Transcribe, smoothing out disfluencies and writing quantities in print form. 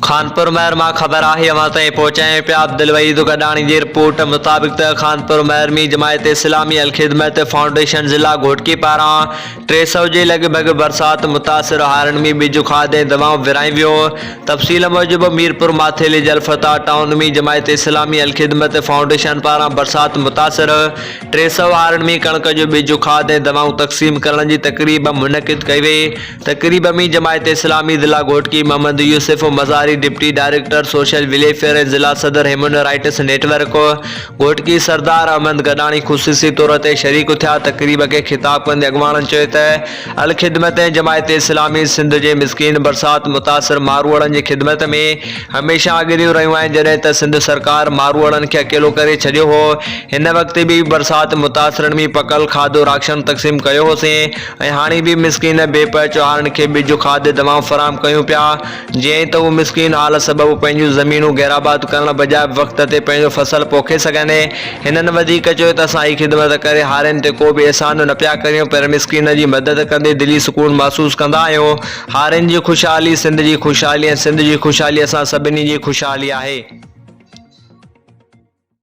खानपुर महर में खबर आहे अवां ताईं पहुचाए पिया। अब्दुल वहीद गडाणी की रिपोर्ट मुताबिक खानपुर महर में जमायत इस्लामी अल खिदमत फाउंडेशन जिला घोटकी पारां 300 के लगभग बरसात मुतासिर हारन में बिजु खाद दवाओं विराई वो। तफ़सील मूजिब मीरपुर माथेली जलफता टाउन में जमायत इस्लामी अल खिदमत फाउंडेशन पारां बरसात मुतासिर 300 हारन में कणक जो बिजु खाद दवाओं तक़सीम करण की तकरीब मुनक़िद कई वई। तकरीब में जमायत इस्लामी जिला Ghotki Mohammad Yousuf Mazari deputy director social welfare जिला सदर human rights network Ghotki Sardar Ahmed Gadani खुसूसी तौर पर शरीक थिया। तकरीब के खिताब कंदे अगवाणन चयो त अल खिदमत जमायत इस्लामी सिंध के मिसकिन बरसात मुतासिर मारूअड़न की खिदमत में हमेशा अगरियूं रहियूं आहिनि। जॾहिं त सिंध सरकार मारूअड़न के अकेलो करे छॾियो हो। हिन वक्त भी बरसात मुतासिरन में पकल खादो राशन तक़सीम कयो होसीं ऐं हाणे भी मिसकिन बेपहचो हारन के बिजु खाद दवाऊं फराहम कयूं पिया। जीअं त उहे मिसकिन हाल सबब पंहिंजूं ज़मीनूं गैराबाद करण बजाय वक्त ते पंहिंजो फसल पोखे सघनि। हिननि वधीक चयो त असां ई खिदमत करे हारनि ते को बि एहसान न पिया करियूं, पर मिसकिन जी मदद कंदे दिली सुकून महसूस कंदा आहियूं। हारनि जी खुशहाली सिंध जी खुशहाली ऐं सिंध जी खुशहाली असां सभिनी जी खुशहाली आहे।